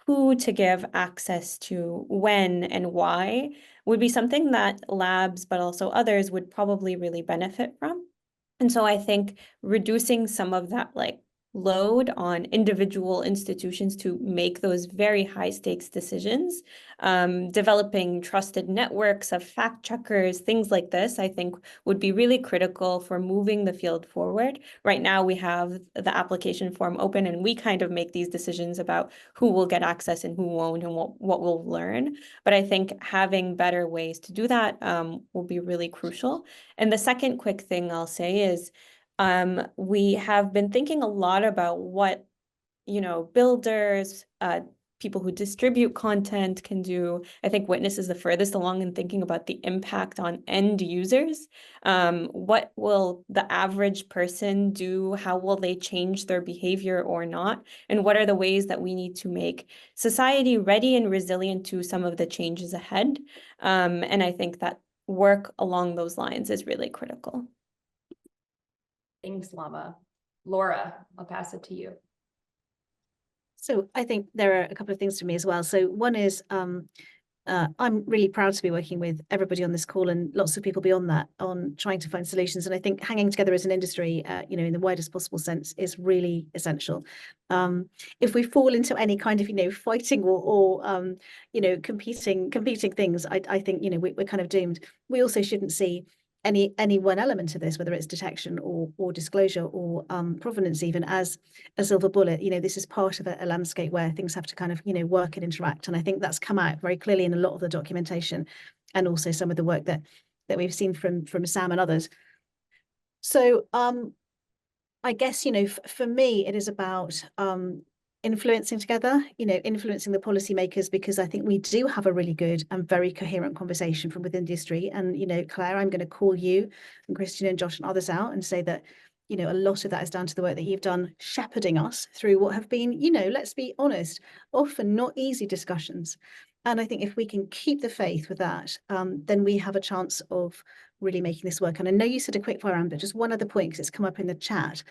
who to give access to, when and why, would be something that labs, but also others, would probably really benefit from. And so I think reducing some of that load on individual institutions to make those very high stakes decisions, developing trusted networks of fact checkers, things like this, I think would be really critical for moving the field forward. Right now, we have the application form open, and we kind of make these decisions about who will get access and who won't, and what we'll learn. But I think having better ways to do that will be really crucial. And the second quick thing I'll say is, we have been thinking a lot about what, builders, people who distribute content can do. I think Witness is the furthest along in thinking about the impact on end users. What will the average person do? How will they change their behavior or not? And what are the ways that we need to make society ready and resilient to some of the changes ahead? And I think that work along those lines is really critical.
Thanks, Lama. Laura, I'll pass it to you.
So I think there are a couple of things for me as well. So one is I'm really proud to be working with everybody on this call and lots of people beyond that on trying to find solutions. And I think hanging together as an industry, in the widest possible sense, is really essential. If we fall into any kind of, fighting or competing things, I think, we're kind of doomed. We also shouldn't see any one element of this, whether it's detection or disclosure or provenance, even as a silver bullet. This is part of a landscape where things have to kind of work and interact, and I think that's come out very clearly in a lot of the documentation, and also some of the work that we've seen from Sam and others. So I guess for me it is about influencing together, influencing the policymakers, because I think we do have a really good and very coherent conversation from within the industry. And, Claire, I'm going to call you and Christian and Josh and others out and say that, a lot of that is down to the work that you've done shepherding us through what have been, let's be honest, often not easy discussions. And I think if we can keep the faith with that, then we have a chance of really making this work. And I know you said a quick fire round, but just one other point, because it's come up in the chat,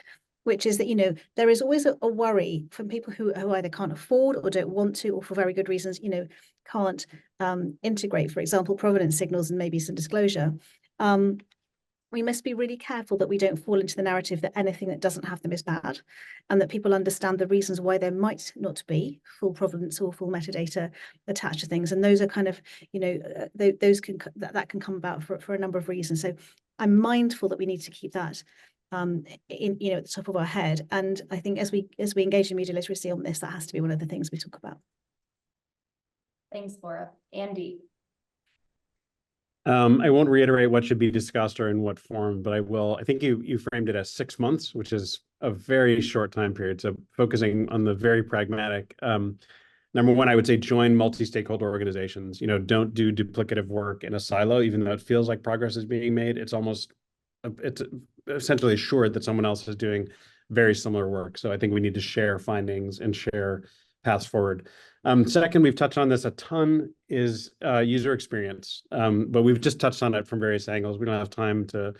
which is that, there is always a worry from people who either can't afford or don't want to, or for very good reasons, can't integrate, for example, provenance signals and maybe some disclosure. We must be really careful that we don't fall into the narrative that anything that doesn't have them is bad, and that people understand the reasons why there might not be full provenance or full metadata attached to things. And those are kind of, that can come about for a number of reasons. So I'm mindful that we need to keep that at the top of our head. And I think as we engage in media literacy on this, that has to be one of the things we talk about.
Thanks, Laura. Andy.
I won't reiterate what should be discussed or in what form, but I will. I think you framed it as 6 months, which is a very short time period. So focusing on the very pragmatic. Number one, I would say join multi-stakeholder organizations. Don't do duplicative work in a silo, even though it feels like progress is being made. It's essentially assured that someone else is doing very similar work. So I think we need to share findings and share paths forward. Second, we've touched on this a ton, is user experience, but we've just touched on it from various angles. We don't have time to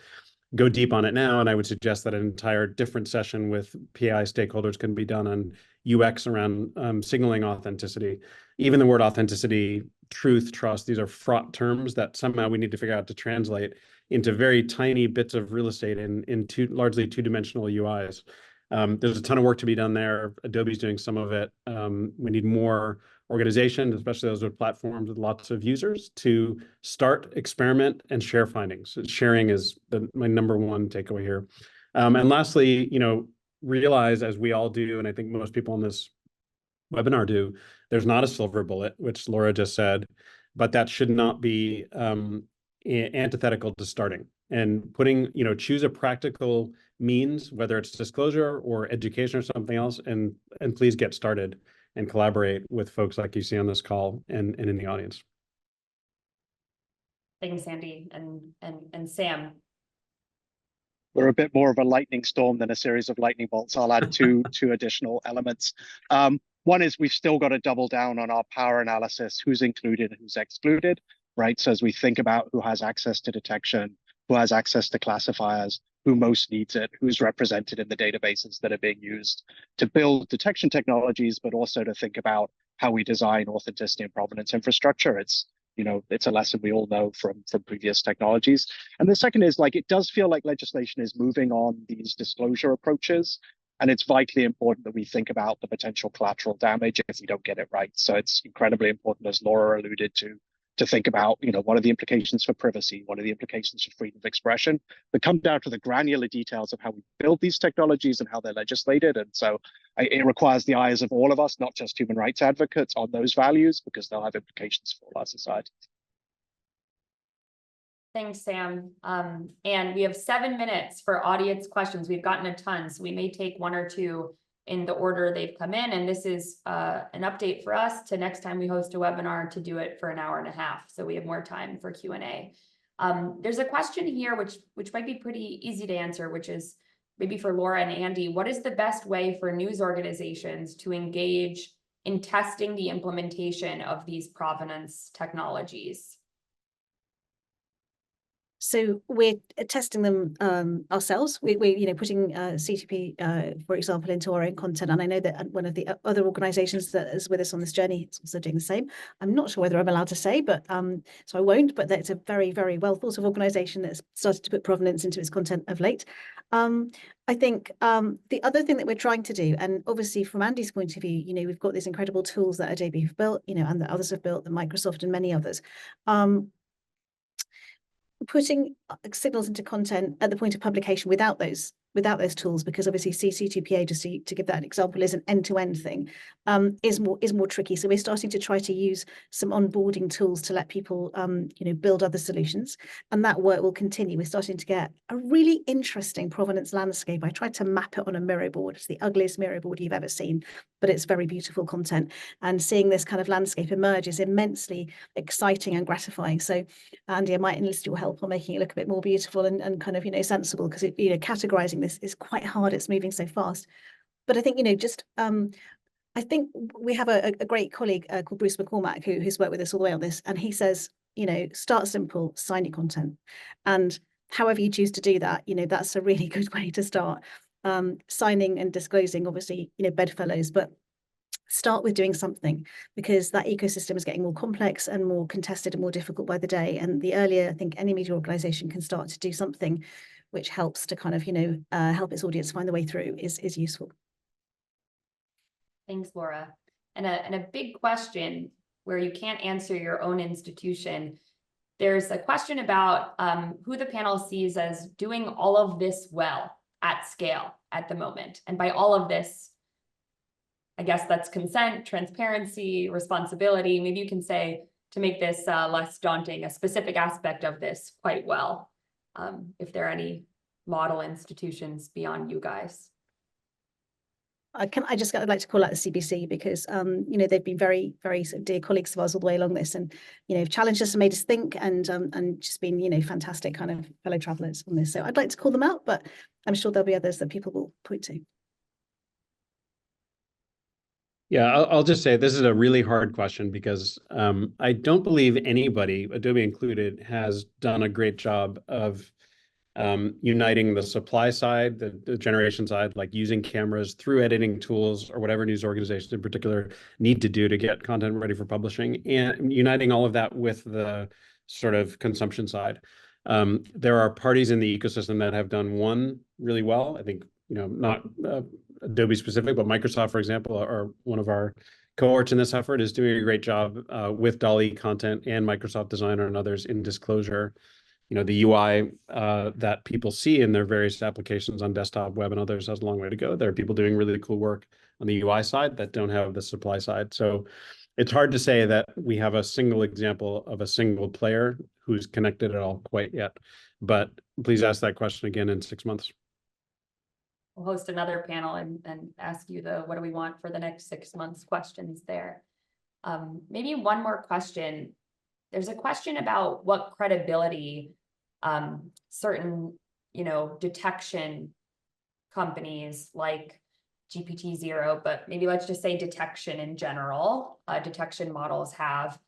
go deep on it now, and I would suggest that an entire different session with PI stakeholders can be done on UX around signaling authenticity. Even the word authenticity, truth, trust, these are fraught terms that somehow we need to figure out to translate into very tiny bits of real estate in largely two-dimensional UIs. There's a ton of work to be done there. Adobe's doing some of it. We need more organizations, especially those with platforms with lots of users, to start, experiment, and share findings. Sharing is my number one takeaway here. And lastly, realize, as we all do, and I think most people on this webinar do. There's not a silver bullet, which Laura just said, but that should not be antithetical to starting and putting, choose a practical means, whether it's disclosure or education or something else, and please get started and collaborate with folks like you see on this call and in the audience.
Thanks, Andy and Sam.
We're a bit more of a lightning storm than a series of lightning bolts. I'll add two additional elements. One is we've still got to double down on our power analysis, who's included and who's excluded, right? So as we think about who has access to detection, who has access to classifiers, who most needs it, who's represented in the databases that are being used to build detection technologies, but also to think about how we design authenticity and provenance infrastructure. It's a lesson we all know from previous technologies. And the second is, like, it does feel like legislation is moving on these disclosure approaches, and it's vitally important that we think about the potential collateral damage if we don't get it right. So it's incredibly important, as Laura alluded to think about, what are the implications for privacy? What are the implications for freedom of expression? That come down to the granular details of how we build these technologies and how they're legislated. And so it requires the eyes of all of us, not just human rights advocates, on those values, because they'll have implications for our society.
Thanks, Sam. And we have 7 minutes for audience questions. We've gotten a ton, so we may take 1 or 2 in the order they've come in. And this is an update for us to next time we host a webinar to do it for an hour and a half. So we have more time for Q&A. There's a question here, which might be pretty easy to answer, which is maybe for Laura and Andy. What is the best way for news organizations to engage in testing the implementation of these provenance technologies?
So we're testing them ourselves. We're putting CTP, for example, into our own content. And I know that one of the other organizations that is with us on this journey is also doing the same. I'm not sure whether I'm allowed to say, but so I won't, but that's a very, very well thought of organization that's started to put provenance into its content of late. I think the other thing that we're trying to do, and obviously from Andy's point of view, we've got these incredible tools that Adobe have built, and that others have built, that Microsoft and many others. Putting signals into content at the point of publication without those tools, because obviously CC2PA, just to give that an example, is an end-to-end thing, is more tricky. So we're starting to try to use some onboarding tools to let people build other solutions, and that work will continue. We're starting to get a really interesting provenance landscape. I tried to map it on a mirror board. It's the ugliest mirror board you've ever seen, but it's very beautiful content, and seeing this kind of landscape emerge is immensely exciting and gratifying. So Andy, I might enlist your help on making it look a bit more beautiful and kind of sensible, because categorizing this is quite hard. It's moving so fast. But I think I think we have a great colleague called Bruce McCormack who's worked with us all the way on this, and he says, start simple, sign your content, and however you choose to do that, that's a really good way to start. Signing and disclosing, obviously, bedfellows, but start with doing something, because that ecosystem is getting more complex and more contested and more difficult by the day. And the earlier I think any media organization can start to do something which helps to kind of, help its audience find the way through is useful.
Thanks, Laura. And a big question where you can't answer your own institution. There's a question about who the panel sees as doing all of this well at scale at the moment. And by all of this, I guess that's consent, transparency, responsibility. Maybe you can say, to make this less daunting, a specific aspect of this quite well, if there are any model institutions beyond you guys.
I'd like to call out the CBC, because they've been very, very sort of dear colleagues of ours all the way along this, and challenged us and made us think, and just been fantastic kind of fellow travelers on this. So I'd like to call them out, but I'm sure there'll be others that people will point to.
Yeah, I'll just say this is a really hard question, because I don't believe anybody, Adobe included, has done a great job of uniting the supply side, the generation side, like using cameras through editing tools or whatever news organizations in particular need to do to get content ready for publishing, and uniting all of that with the sort of consumption side. There are parties in the ecosystem that have done one really well. I think, not Adobe specific, but Microsoft, for example, are one of our cohorts in this effort, is doing a great job with DALL-E content and Microsoft Designer and others in disclosure. the UI that people see in their various applications on desktop, web, and others has a long way to go. There are people doing really cool work on the UI side that don't have the supply side. So it's hard to say that we have a single example of a single player who's connected at all quite yet. But please ask that question again in 6 months.
We'll host another panel and ask you the what do we want for the next 6 months questions there. Maybe one more question. There's a question about what credibility certain, detection companies like GPT-0, but maybe let's just say detection in general, detection models have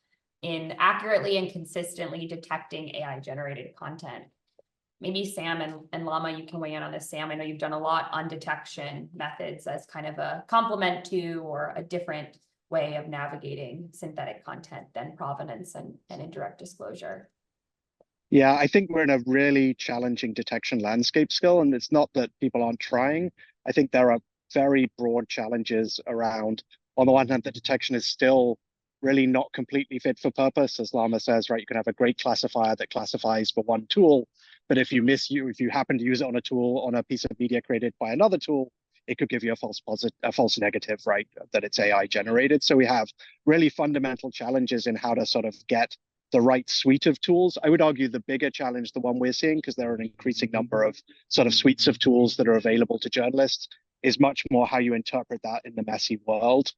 in accurately and consistently detecting AI-generated content. Maybe Sam and Lama, you can weigh in on this. Sam, I know you've done a lot on detection methods as kind of a complement to or a different way of navigating synthetic content than provenance and indirect disclosure.
Yeah, I think we're in a really challenging detection landscape still, and it's not that people aren't trying. I think there are very broad challenges around, on the one hand, the detection is still really not completely fit for purpose. As Lama says, right, you can have a great classifier that classifies for one tool, but if you happen to use it on a tool, on a piece of media created by another tool, it could give you a false positive, a false negative, right, that it's AI generated. So we have really fundamental challenges in how to sort of get the right suite of tools. I would argue the bigger challenge, the one we're seeing, because there are an increasing number of sort of suites of tools that are available to journalists, is much more how you interpret that in the messy world,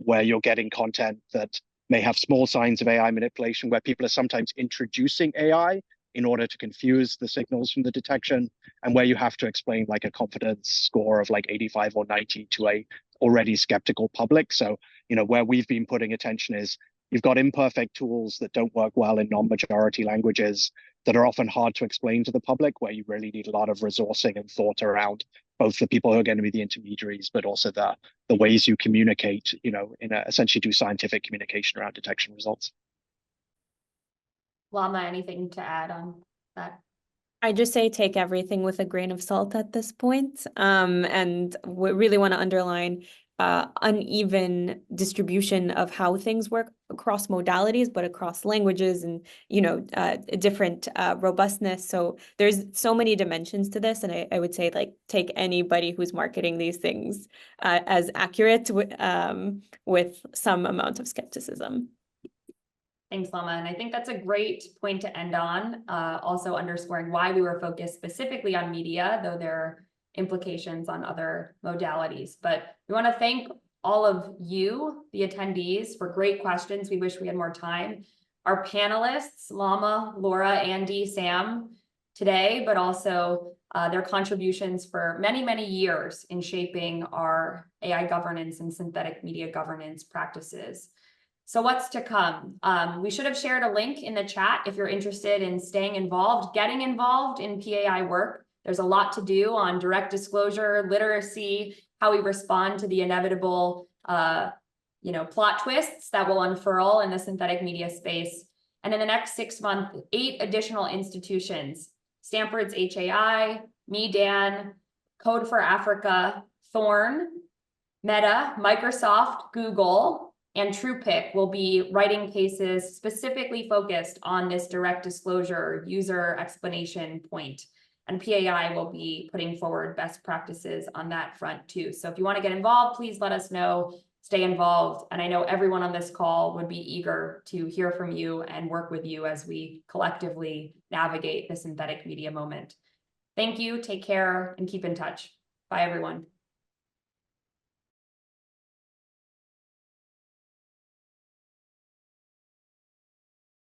where you're getting content that may have small signs of AI manipulation, where people are sometimes introducing AI in order to confuse the signals from the detection, and where you have to explain like a confidence score of like 85 or 90 to a already skeptical public. So, where we've been putting attention is you've got imperfect tools that don't work well in non-majority languages that are often hard to explain to the public, where you really need a lot of resourcing and thought around both the people who are going to be the intermediaries, but also the ways you communicate, essentially do scientific communication around detection results.
Lama, anything to add on that?
I just say take everything with a grain of salt at this point. And we really want to underline uneven distribution of how things work across modalities, but across languages and, different robustness. So there's so many dimensions to this. And I would say like take anybody who's marketing these things as accurate with some amount of skepticism.
Thanks, Lama. And I think that's a great point to end on, also underscoring why we were focused specifically on media, though there are implications on other modalities. But we want to thank all of you, the attendees, for great questions. We wish we had more time. Our panelists, Lama, Laura, Andy, Sam, today, but also their contributions for many, many years in shaping our AI governance and synthetic media governance practices. So what's to come? We should have shared a link in the chat if you're interested in staying involved, getting involved in PAI work. There's a lot to do on direct disclosure, literacy, how we respond to the inevitable, plot twists that will unfurl in the synthetic media space. And in the next 6 months, 8 additional institutions, Stanford's HAI, MEDAN, Code for Africa, Thorn, Meta, Microsoft, Google, and TruePic will be writing cases specifically focused on this direct disclosure user explanation point. And PAI will be putting forward best practices on that front too. So if you want to get involved, please let us know, stay involved. And I know everyone on this call would be eager to hear from you and work with you as we collectively navigate the synthetic media moment. Thank you, take care, and keep in touch. Bye, everyone.